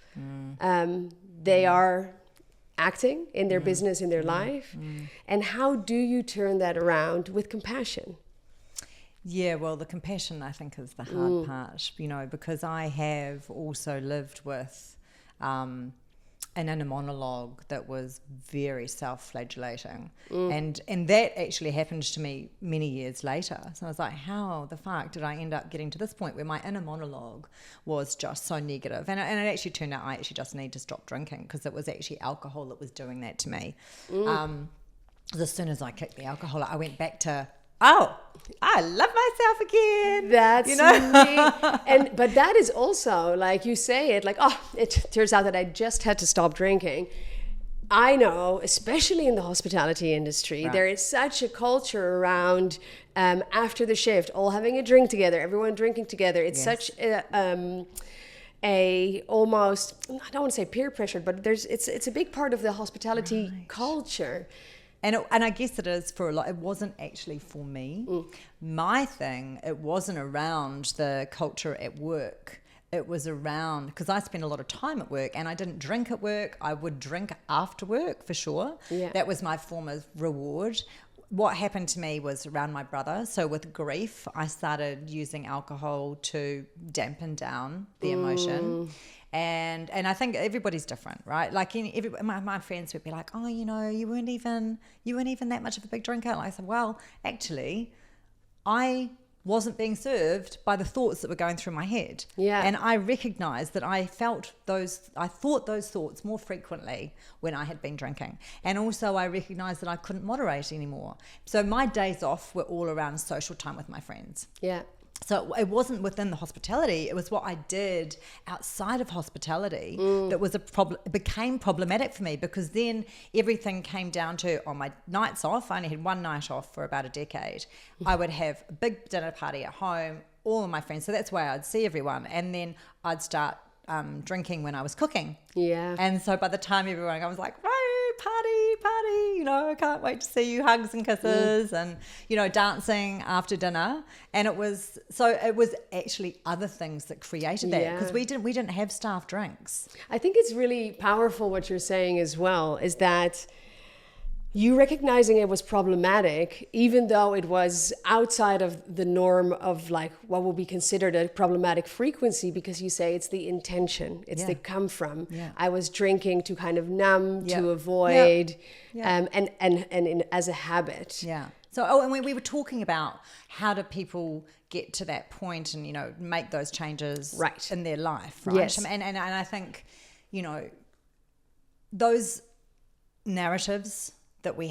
they are acting in their business, in their life, and how do you turn that around with compassion? Yeah, well, the compassion, I think, is the hard part, because I have also lived with an inner monologue that was very self-flagellating. And that actually happened to me many years later. So I was like, how the fuck did I end up getting to this point where my inner monologue was just so negative? And it actually turned out I actually just need to stop drinking, because it was actually alcohol that was doing that to me. As soon as I kicked the alcohol, I went back to, I love myself again. That's me. But that is also, like you say it, like, oh, it turns out that I just had to stop drinking. I know, especially in the hospitality industry, there is such a culture around after the shift, all having a drink together, everyone drinking together. It's such a almost, I don't want to say peer pressure, but it's a big part of the hospitality culture. And I guess it is for a lot. It wasn't actually for me. My thing, it wasn't around the culture at work. It was around, because I spent a lot of time at work and I didn't drink at work. I would drink after work for sure. Yeah. That was my form of reward. What happened to me was around my brother. So with grief, I started using alcohol to dampen down the emotion. And I think everybody's different, right? Like my friends would be like, oh, you know, you weren't even that much of a big drinker. And I said, well, actually, I wasn't being served by the thoughts that were going through my head. Yeah. And I recognized that I thought those thoughts more frequently when I had been drinking. And also I recognized that I couldn't moderate anymore. So my days off were all around social time with my friends. Yeah. So it wasn't within the hospitality, it was what I did outside of hospitality that was became problematic for me, because then everything came down to, on my nights off, I only had one night off for about a decade. I would have a big dinner party at home, all of my friends, so that's where I'd see everyone, and then I'd start drinking when I was cooking. Yeah. And so by the time everyone, I was like, right, party, you know, I can't wait to see you, hugs and kisses, and, you know, dancing after dinner. And it was actually other things that created that, because we didn't have staff drinks. I think it's really powerful what you're saying as well, is that you recognizing it was problematic, even though it was outside of the norm of like what would be considered a problematic frequency, because you say it's the intention, it's the come from. Yeah. I was drinking to kind of numb, to avoid, and as a habit. Yeah. So, and we were talking about how do people get to that point and, you know, make those changes in their life, right? Yes. And I think, you know, those narratives that we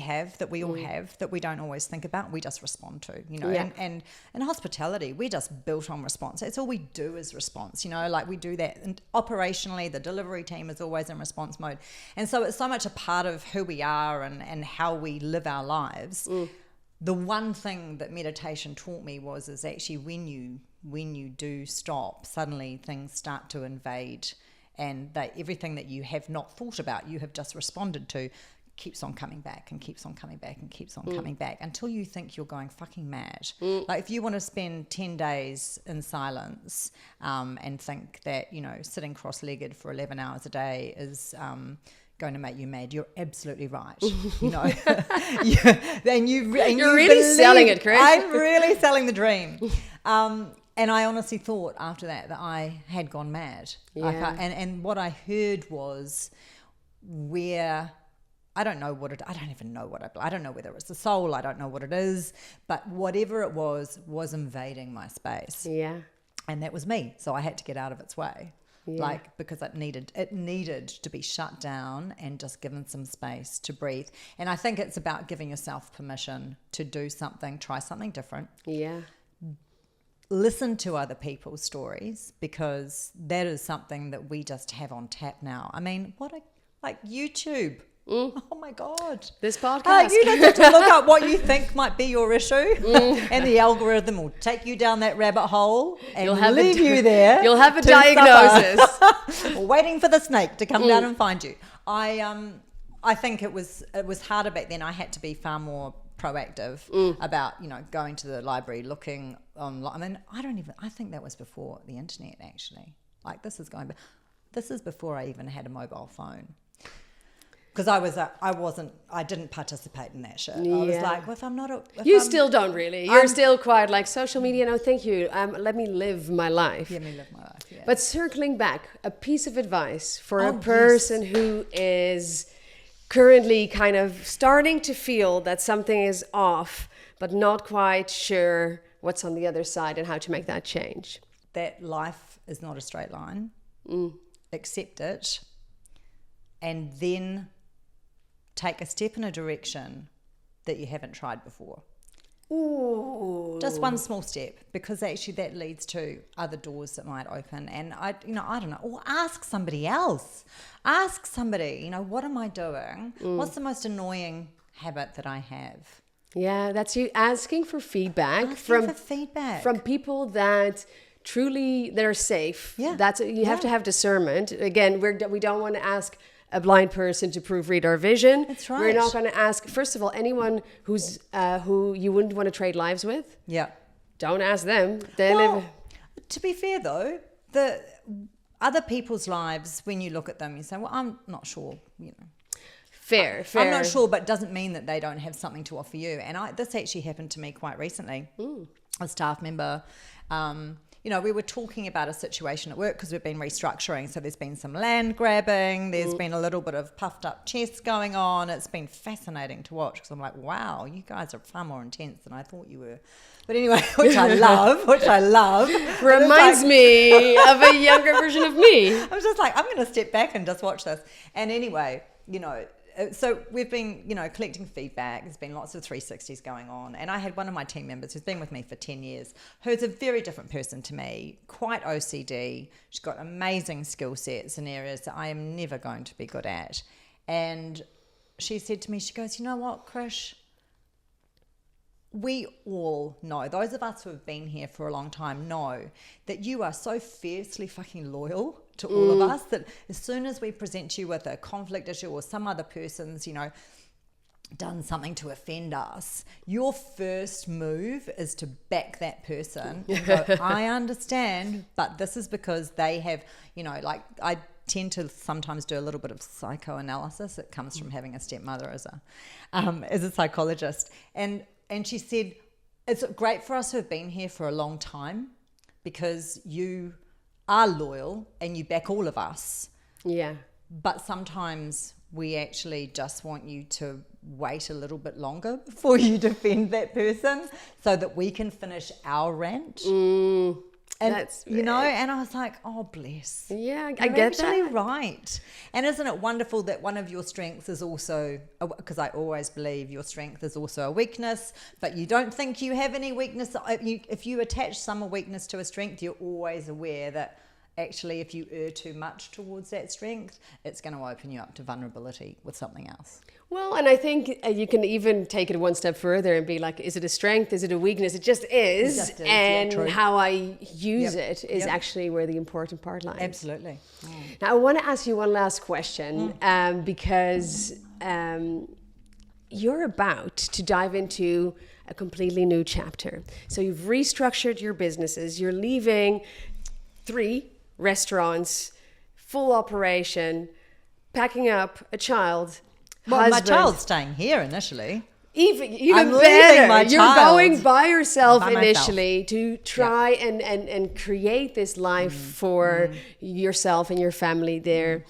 all have, that we don't always think about, we just respond to, you know. And in hospitality, we're just built on response. That's all we do is response, you know, like we do that. And operationally, the delivery team is always in response mode. And so it's so much a part of who we are and how we live our lives. The one thing that meditation taught me is actually when you do stop, suddenly things start to invade, and that everything that you have not thought about, you have just responded to, keeps on coming back and keeps on coming back and keeps on coming back until you think you're going fucking mad. Like if you want to spend 10 days in silence and think that, you know, sitting cross-legged for 11 hours a day is going to make you mad, you're absolutely right. You know, you're really selling it, Chris. I'm really selling the dream. And I honestly thought after that I had gone mad. Yeah. And what I heard was I don't know whether it's the soul, I don't know what it is, but whatever it was invading my space. Yeah. And that was me. So I had to get out of its way. Yeah. Like, because it needed to be shut down and just given some space to breathe. And I think it's about giving yourself permission to do something, try something different. Yeah. Listen to other people's stories, because that is something that we just have on tap now. I mean, like YouTube. Oh my God. This podcast. You don't have to look up what you think might be your issue and the algorithm will take you down that rabbit hole and leave you there. You'll have a diagnosis. Waiting for the snake to come down and find you. I think it was harder back then. I had to be far more proactive about, you know, going to the library, looking online. I mean, I think that was before the internet actually. Like this is before I even had a mobile phone. Because I didn't participate in that shit. Yeah. I was like, well, if I'm not still don't really. You're still quite like social media. No, thank you. Let me live my life. Let me live my life, yeah. But circling back, a piece of advice for a person who is currently kind of starting to feel that something is off, but not quite sure what's on the other side and how to make that change. That life is not a straight line. Accept it. And then take a step in a direction that you haven't tried before. Ooh. Just one small step, because actually that leads to other doors that might open. And I don't know, or ask somebody else. Ask somebody, what am I doing? What's the most annoying habit that I have? Yeah, that's you asking for feedback From people that truly they're safe. Yeah. That's you have to have discernment. Again, we don't want to ask a blind person to proofread our vision. That's right. We're not going to ask, first of all, anyone who you wouldn't want to trade lives with. Yeah. Don't ask them. To be fair though, the other people's lives, when you look at them, you say, well, I'm not sure, Fair. I'm not sure, but doesn't mean that they don't have something to offer you. And this actually happened to me quite recently. A staff member, we were talking about a situation at work because we've been restructuring. So there's been some land grabbing. There's been a little bit of puffed up chests going on. It's been fascinating to watch because I'm like, wow, you guys are far more intense than I thought you were. But anyway, which I love. Reminds me of a younger version of me. I was just like, I'm going to step back and just watch this. And anyway, so we've been, collecting feedback. There's been lots of 360s going on. And I had one of my team members who's been with me for 10 years, who's a very different person to me, quite OCD. She's got amazing skill sets in areas that I am never going to be good at. And she said to me, she goes, you know what, Krish? We all know, those of us who have been here for a long time know that you are so fiercely fucking loyal to all of us that as soon as we present you with a conflict issue or some other person's, done something to offend us, your first move is to back that person and go, I understand, but this is because they have, I tend to sometimes do a little bit of psychoanalysis. It comes from having a stepmother as a psychologist. And she said, it's great for us who have been here for a long time because you are loyal and you back all of us. Yeah. But sometimes we actually just want you to wait a little bit longer before you defend that person so that we can finish our rant. And that's and I was like, oh bless. Yeah, You're I get actually that. right. And isn't it wonderful that one of your strengths is also, because I always believe your strength is also a weakness, but you don't think you have any weakness. If you attach some weakness to a strength, you're always aware that actually if you err too much towards that strength, it's going to open you up to vulnerability with something else. Well, and I think you can even take it one step further and be like, is it a strength? Is it a weakness? It just is. And how I use it is actually where the important part lies. Absolutely. Now, I want to ask you one last question because you're about to dive into a completely new chapter. So you've restructured your businesses. You're leaving 3 restaurants, full operation, packing up a child. Well, husband. my child's staying here initially. Even I'm better. my You're child going by yourself by initially to try and create this life for yourself and your family there.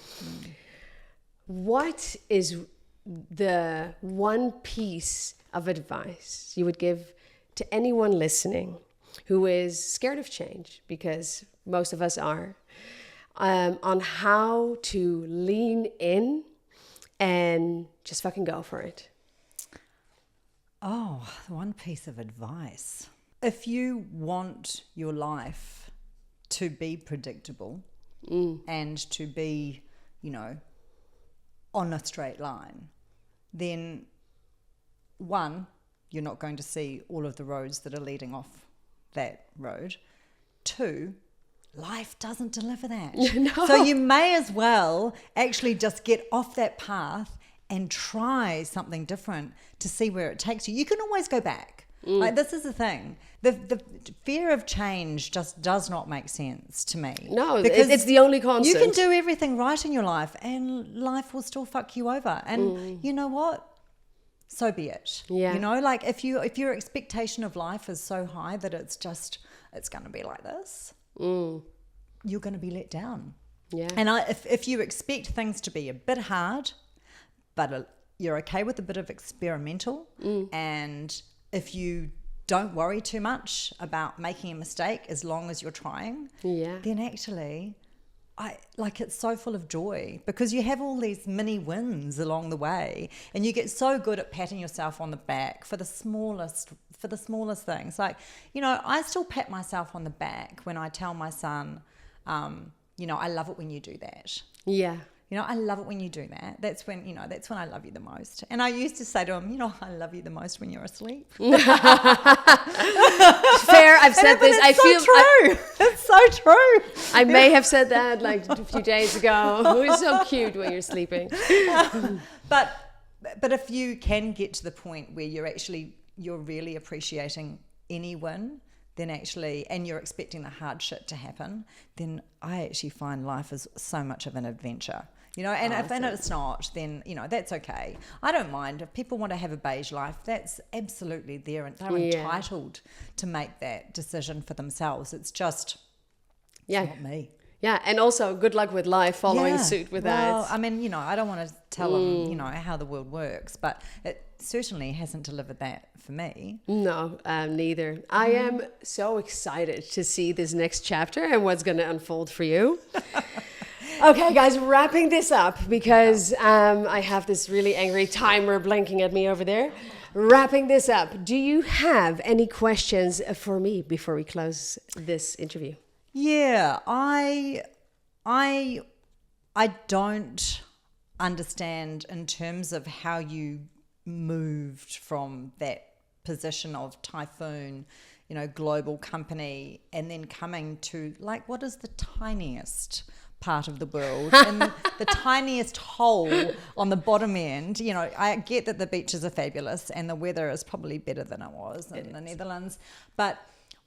What is the one piece of advice you would give to anyone listening who is scared of change, because most of us are, on how to lean in and just fucking go for it? Oh, one piece of advice. If you want your life to be predictable and to be, on a straight line, then 1, you're not going to see all of the roads that are leading off that road. 2, life doesn't deliver that. No. So you may as well actually just get off that path and try something different to see where it takes you. You can always go back. Like, this is the thing. The fear of change just does not make sense to me. No, because it's the only constant. You can do everything right in your life and life will still fuck you over. And you know what? So be it. Yeah. Like if your expectation of life is so high that it's going to be like this, you're going to be let down. Yeah. And if you expect things to be a bit hard, but you're okay with a bit of experimental, and if you don't worry too much about making a mistake as long as you're trying, then actually it's so full of joy because you have all these mini wins along the way, and you get so good at patting yourself on the back for the smallest things. Like, I still pat myself on the back when I tell my son, I love it when you do that. Yeah. I love it when you do that. That's when I love you the most. And I used to say to him, I love you the most when you're asleep. Fair, I've said this. I feel true. It's so true. I may have said that like a few days ago. It's so cute when you're sleeping. But if you can get to the point where you're really appreciating any win, then and you're expecting the hard shit to happen, then I actually find life is so much of an adventure. And if it's not, then, that's okay. I don't mind. If people want to have a beige life, that's absolutely they're entitled to make that decision for themselves. It's just not me. Yeah, and also good luck with life following suit with that. Well, I mean, I don't want to tell them, how the world works, but it certainly hasn't delivered that for me. No, neither. I am so excited to see this next chapter and what's going to unfold for you. Okay, guys, wrapping this up because I have this really angry timer blinking at me over there. Wrapping this up, do you have any questions for me before we close this interview? Yeah, I don't understand in terms of how you moved from that position of typhoon, global company, and then coming to like what is the tiniest part of the world and the tiniest hole on the bottom end. I get that the beaches are fabulous and the weather is probably better than it was in the Netherlands, but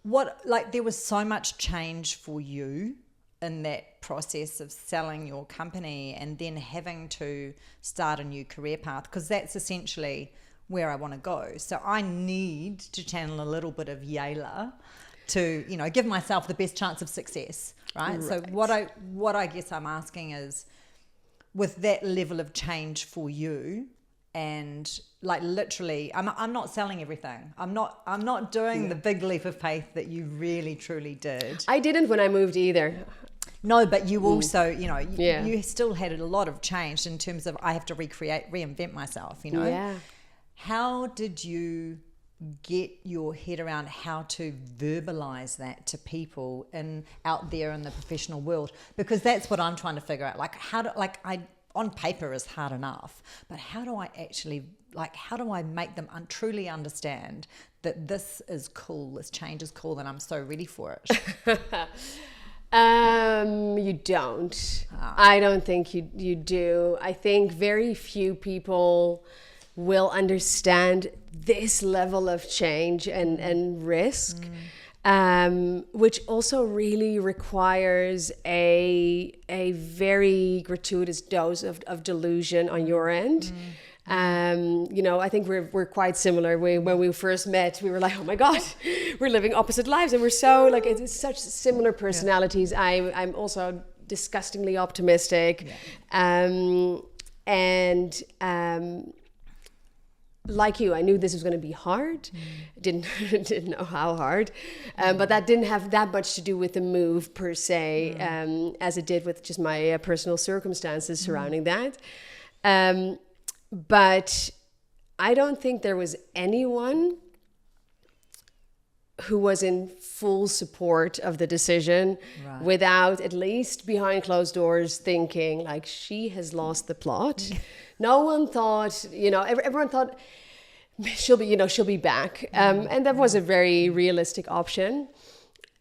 there was so much change for you in that process of selling your company and then having to start a new career path, because that's essentially where I want to go. So I need to channel a little bit of Yayla to, give myself the best chance of success, right? So what I guess I'm asking is, with that level of change for you, and like literally, I'm not selling everything. I'm not doing the big leap of faith that you really truly did. I didn't when I moved either. No, but you also, you still had a lot of change in terms of I have to reinvent myself, Yeah. How did you get your head around how to verbalize that to people out there in the professional world? Because that's what I'm trying to figure out. On paper is hard enough, but how do I make them truly understand that this is cool, this change is cool, and I'm so ready for it? You don't. I don't think you do. I think very few people will understand this level of change and risk, which also really requires a very gratuitous dose of delusion on your end. I think we're quite similar. When we first met, we were like, oh my God, we're living opposite lives, and we're so like it's such similar personalities. Yeah. I'm also disgustingly optimistic, like you, I knew this was going to be hard. Didn't know how hard, but that didn't have that much to do with the move per se, as it did with just my personal circumstances surrounding that. But I don't think there was anyone who was in full support of the decision, without at least behind closed doors thinking like she has lost the plot. No one thought, everyone thought she'll be back. And that was a very realistic option.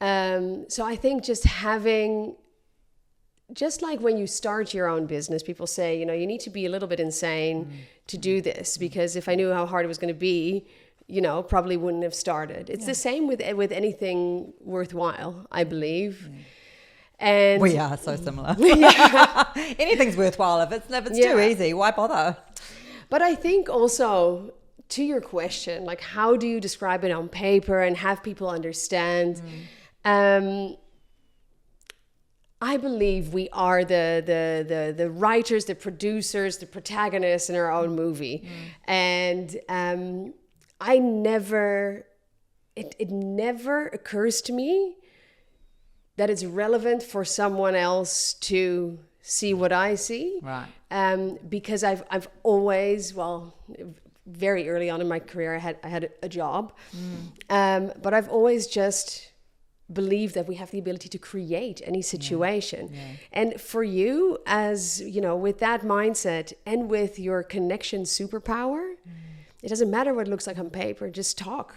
So I think just like when you start your own business, people say, you need to be a little bit insane to do this, because if I knew how hard it was going to be, probably wouldn't have started. It's the same with anything worthwhile, I believe. And we are so similar. Anything's worthwhile. If it's too easy, why bother? But I think also, to your question, like how do you describe it on paper and have people understand? I believe we are the writers, the producers, the protagonists in our own movie. And it never occurs to me that it's relevant for someone else to see what I see. Right. Because I've always, very early on in my career, I had a job, but I've always just believed that we have the ability to create any situation. Yeah. And for you, as you know, with that mindset and with your connection superpower, it doesn't matter what it looks like on paper. Just talk.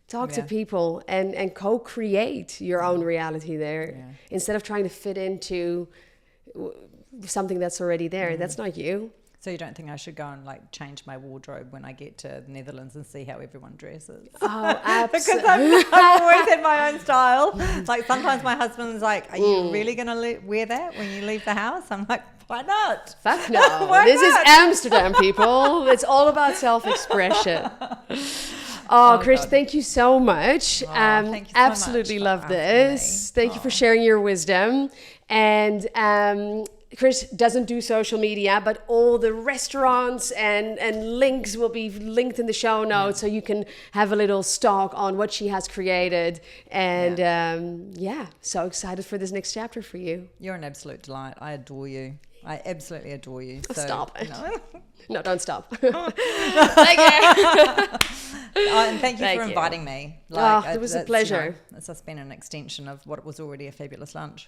Talk to people and co-create your own reality there instead of trying to fit into something that's already there. That's not you. So you don't think I should go and like change my wardrobe when I get to the Netherlands and see how everyone dresses? Oh, absolutely. Because I've always had my own style. Like sometimes my husband's like, are you really going to wear that when you leave the house? I'm like, why not? Fuck no. This is Amsterdam, people. It's all about self-expression. Oh, Krish, God. Thank you so much. Thank you so absolutely much love this. Thank you for sharing your wisdom. And Chris doesn't do social media, but all the restaurants and links will be linked in the show notes, so you can have a little stalk on what she has created. And so excited for this next chapter for you. You're an absolute delight. I adore you. I absolutely adore you. So, stop it. No? No, don't stop. Thank you. And thank you for inviting me. It was a pleasure. It's just been an extension of what was already a fabulous lunch.